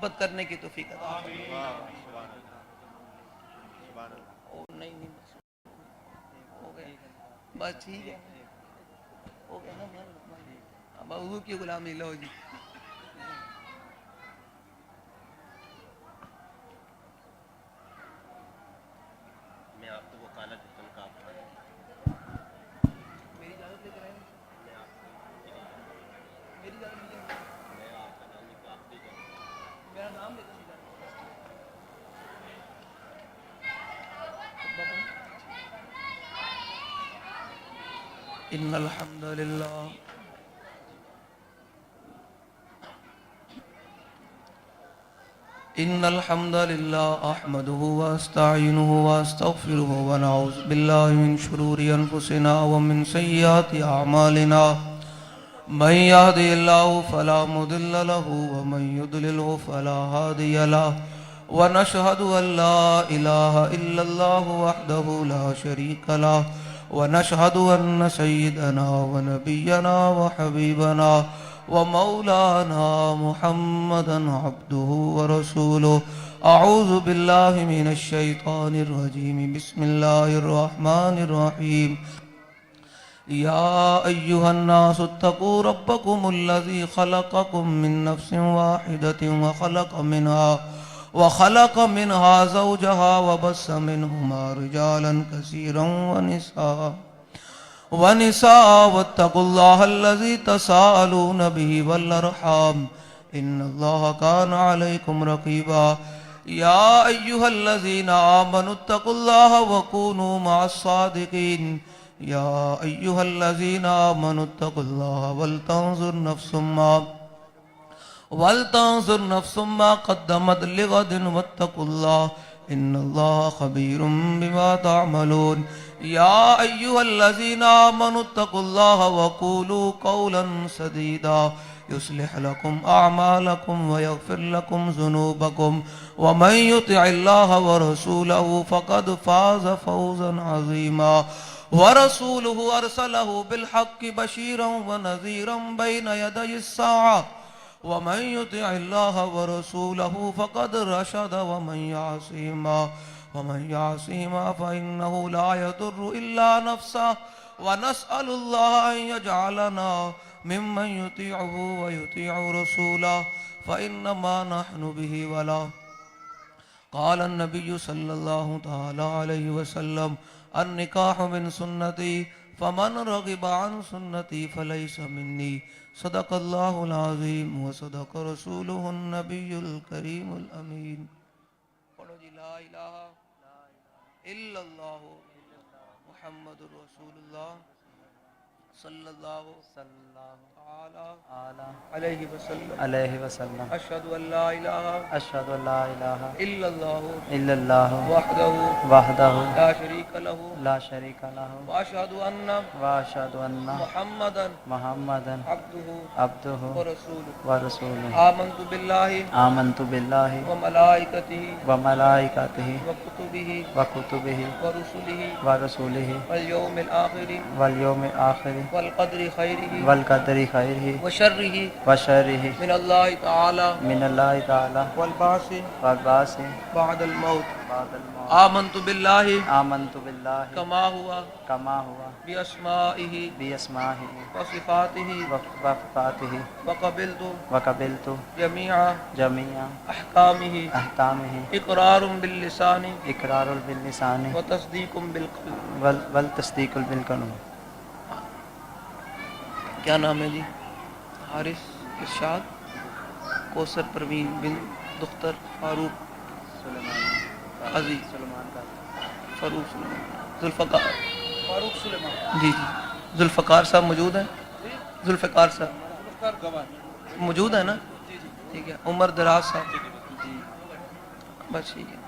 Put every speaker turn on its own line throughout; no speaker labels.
محبت کرنے کی توفیق عطا فرمائے۔ نہیں ہو گیا بس ٹھیک ہے ہو گیا نا اب حضور کی غلامی لو جی
میں آپ کو وہ کالا جتن کا
میری اجازت لے کر آئے میری اجازت لے کر میرا نام لے کر ان الحمد للہ ان الحمد لله احمده واستعينه واستغفره ونعوذ بالله من شرور انفسنا ومن سيئات اعمالنا من يهده الله فلا مضل له ومن يضلل فلا هادي له ونشهد ان لا اله الا الله وحده لا شريك له ونشهد ان سيدنا ونبينا وحبيبنا ومولانا محمدا عبده ورسوله اعوذ بالله من الشيطان الرجيم بسم الله الرحمن الرحيم يا أيها الناس اتقوا ربكم الذي خلقكم من نفس واحدة وخلق منها زوجها وبث منهما رجالا كثيرا ونساء واتقوا الله الذي تساءلون به والأرحام إن الله كان عليكم رقيبا يا أيها الذين آمنوا اتقوا الله وكونوا مع الصادقين يا أيها الذين آمنوا اتقوا الله ولتنظر نفس ما قدمت لغد واتقوا الله إن الله خبير بما تعملون يا أيها الذين آمنوا اتقوا الله وقولوا قولا سديدا يصلح لكم أعمالكم ويغفر لكم ذنوبكم ومن يطع الله ورسوله فقد فاز فوزا عظيما ورسوله أرسله بالحق بشيرا ونذيرا بين يدي الساعة ومن يطع الله ورسوله فقد رشد ومن يعصهما فإنه لا يضر إلا نفسه ونسأل الله أن يجعلنا ممن يطيعه ويطيع رسوله فإنما نحن به ولا قال النبي صلى الله تعالى عليه وسلم النکاح من سنتی فمن رغب عن سنتی فلیس منی صدق اللہ العظیم وصدق رسولہ النبی الکریم الامین پڑھو جی لا الہ الا اللہ محمد رسول اللہ صلی اللہ علیہ وسلم اشہد ان لا الہ الا اللہ وحدہ لا شریک لہ واشہد ان محمدا عبدہ ورسولہ آمنت باللہ وملائکتہ وکتبہ ورسلہ والیوم الآخر والقدر خیرہ وشرہ من اللہ تعالی والبعث بعد الموت آمنت باللہ کما ہوا باسمائہ وصفاتہ وقبلت جمیع احکامہ اقرار باللسان وتصدیق بالقلب کیا نام ہے جی؟ حارث ارشاد کوثر پروین بن دختر فاروق عزیز فاروق سلیمان فاروق سلیمان جی ذوالفقار صاحب موجود ہیں؟ ذوالفقار صاحب موجود ہیں نا؟ ٹھیک ہے. عمر دراز صاحب جی بس ٹھیک ہے.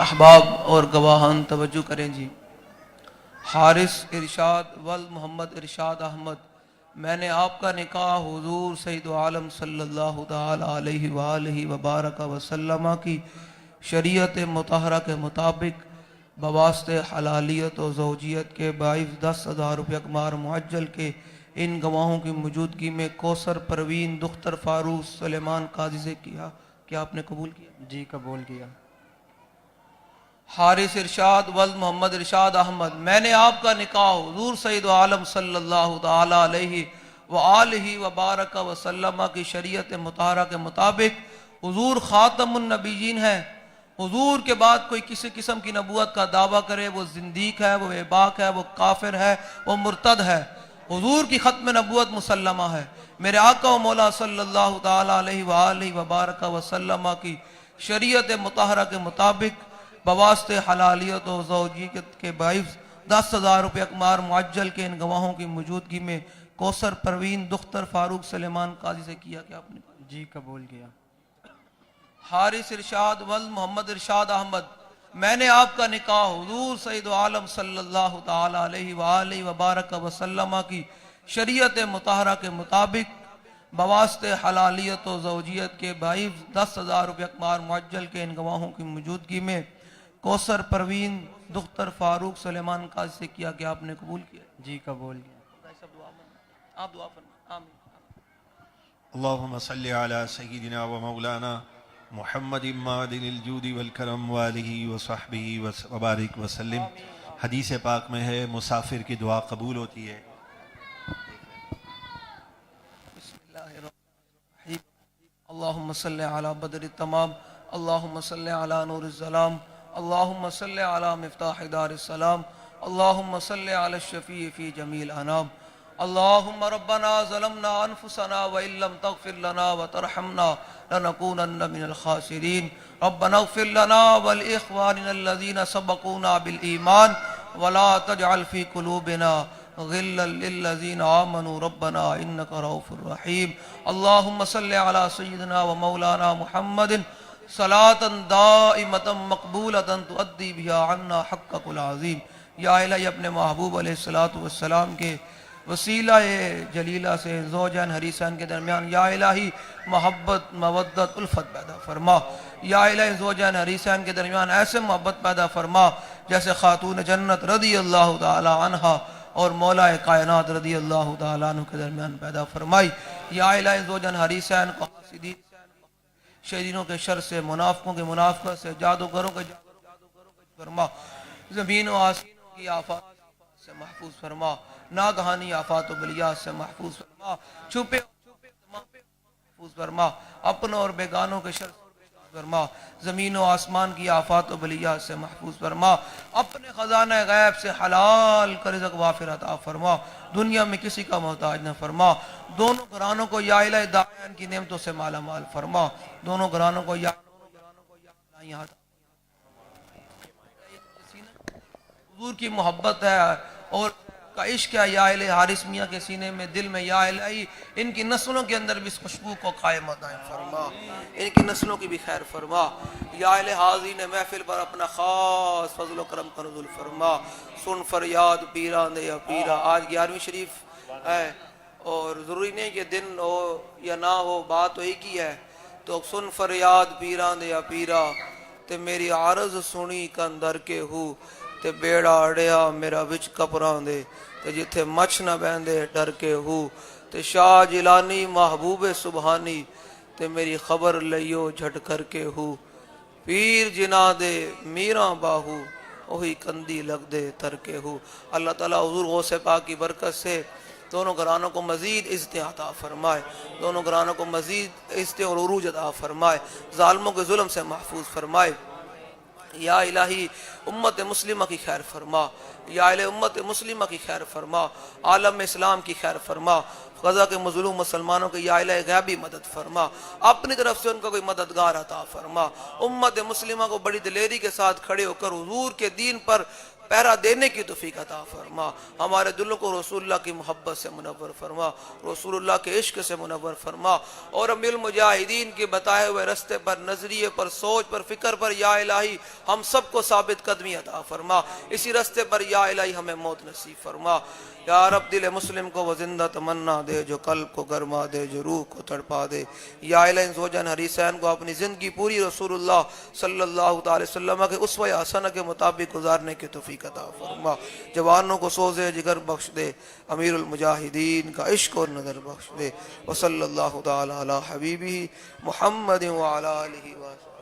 احباب اور گواہان توجہ کریں جی. حارث ارشاد ول محمد ارشاد احمد میں نے آپ کا نکاح حضور سید عالم صلی اللہ تعالی علیہ وآلہ وبارک وسلم کی شریعت مطہرہ کے مطابق بواسطے حلالیت و زوجیت کے باعث 10,000 روپے اقمار معجل کے ان گواہوں کی موجودگی میں کوثر پروین دختر فاروق سلیمان قاضی سے کیا، کیا آپ نے قبول کیا؟
جی قبول کیا۔
حارث ارشاد ولد محمد ارشاد احمد، میں نے آپ کا نکاح حضور سید عالم صلی اللہ تعالی علیہ وآلہ وبارک وسلم کی شریعت مطہرہ کے مطابق، حضور خاتم النبیین ہیں، حضور کے بعد کوئی کسی قسم کی نبوت کا دعویٰ کرے وہ زندیق ہے، وہ عباق ہے، وہ کافر ہے، وہ مرتد ہے۔ حضور کی ختم نبوت مسلمہ ہے۔ میرے آقا و مولا صلی اللہ تعالی علیہ وآلہ وبارک وسلم کی شریعت مطہرہ کے مطابق بواسطے حلالیت و زوجیت کے باعث 10,000 روپے اقمار معجل کے ان گواہوں کی موجودگی میں کوثر پروین دختر فاروق سلیمان قاضی سے کیا، کہ آپ نے؟
جی قبول کیا۔
حارث ارشاد ولد محمد ارشاد احمد، میں نے آپ کا نکاح حضور سید عالم صلی اللہ تعالی علیہ وآلہ وبارک وسلم کی شریعت مطہرہ کے مطابق بواسطے حلالیت و زوجیت کے باعث 10,000 روپے اقمار معجل کے ان گواہوں کی موجودگی میں کوثر پروین دختر فاروق سلیمان قاضی سے کیا، کہ آپ نے قبول کیا؟
جی قبول کیا۔
آپ دعا فرمائیں۔ آمین۔
اللهم صل على سيدنا ومولانا محمد معدن الجود والکرم وآلہ وصحبہ وبارک وسلم۔ حدیث پاک میں ہے مسافر کی دعا قبول ہوتی ہے۔
بسم اللہ الرحمن الرحیم۔ اللہم صل علی بدر التمام، اللہم صل علی نور الظلام، اللہم صل علی مفتاح دار السلام، اللہم صل علی الشفیع فی جمیع الانام۔ اللہم ربنا ظلمنا انفسنا وإن لم تغفر لنا وترحمنا لنکونن من الخاسرین۔ ربنا اغفر لنا ولإخواننا الذین سبقونا بالایمان ولا تجعل في قلوبنا غلا للذین آمنوا ربنا انک رؤوف رحیم۔ اللہم صل علی سیدنا ومولانا محمد صلاة دائمة مقبولة تؤدی بها عنا حقک العظیم۔ یا الہی اپنے محبوب علیہ السلام کے وسیلہ جلیلہ سے زوجین حریثین کے درمیان یا الہی محبت مودت الفت پیدا فرما۔ یا الہی زوجین حریثین کے درمیان ایسے محبت پیدا فرما جیسے خاتون جنت رضی اللہ تعالی عنہ اور مولا کائنات رضی اللہ تعالیٰ عنہ کے درمیان پیدا فرمائی۔ یا الہی زوجین حریثین کو حاسدین شیرینوں کے شر سے، منافقوں کے منافقت سے، جادوگروں کے فرما، زمین و آسمان کی آفات سے محفوظ فرما، ناگہانی آفات و بلیات سے محفوظ فرما، چھپے محفوظ فرما، اپنوں اور بیگانوں کے شر سے فرما، زمین و آسمان کی آفات و بلیات سے محفوظ فرما، اپنے خزانہ غیب سے حلال کا رزق وافر عطا فرما، دنیا میں کسی کا محتاج نہ فرما، دونوں گھرانوں کو یا الہی دائین کی نعمتوں سے مالا مال فرما، دونوں گھرانوں کو یا حضور کی محبت ہے اور کا عشق ہے یا الہی حارث میاں کے سینے میں دل میں یا الہی ان کی نسلوں کے اندر بھی اس خوشبو کو قائم دائم فرما، ان کی نسلوں کی بھی خیر فرما۔ یا الہی حاضرین محفل پر اپنا خاص فضل و کرم کا نزول فرما۔ سن فریاد پیران دے یا پیرا، آج 11ویں شریف ہے اور ضروری نہیں کہ دن ہو یا نہ ہو، بات تو ایک ہی ہے، تو سن فریاد پیران دے یا پیرا تے میری عرض سنی کن در کے ہو تے بیڑا اڑیا میرا وچ کپران دے تے جتھے مچھ نہ بیندے ڈر کے ہو تے شاہ جیلانی محبوب سبحانی تے میری خبر لئیو جھٹ کر کے ہو، پیر جنا دے میراں باہو وہی کندی لگ دے تر کے ہو۔ اللہ تعالیٰ حضور غوث پاک کی برکت سے دونوں گھرانوں کو مزید عزت عطا فرمائے، دونوں گھرانوں کو مزید عزت اور عروج عطا فرمائے، ظالموں کے ظلم سے محفوظ فرمائے۔ یا الہی امت مسلمہ کی خیر فرما، یا الہی امت مسلمہ کی خیر فرما، عالم اسلام کی خیر فرما، غزہ کے مظلوم مسلمانوں کے یا الہی غیبی مدد فرما، اپنی طرف سے ان کو کوئی مددگار عطا فرما، امت مسلمہ کو بڑی دلیری کے ساتھ کھڑے ہو کر حضور کے دین پر پیرا دینے کی توفیق عطا فرما، ہمارے دلوں کو رسول اللہ کی محبت سے منور فرما، رسول اللہ کے عشق سے منور فرما، اور امیر المجاہدین کے بتائے ہوئے رستے پر، نظریے پر، سوچ پر، فکر پر یا الہی ہم سب کو ثابت قدمی عطا فرما، اسی رستے پر یا الہی ہمیں موت نصیب فرما۔ یا رب دل مسلم کو وہ زندہ تمنا دے جو قلب کو گرما دے، جو روح کو تڑپا دے۔ یا الہی زوجین حریثین کو اپنی زندگی پوری رسول اللہ صلی اللہ تعالی وسلم کے اسوہ حسنہ کے مطابق گزارنے کی توفیق توفیق عطا فرما، جوانوں کو سوز جگر بخش دے، امیر المجاہدین کا عشق اور نظر بخش دے۔ وصلی اللہ تعالی علی حبیبہ محمد وعلی آلہ وسلم۔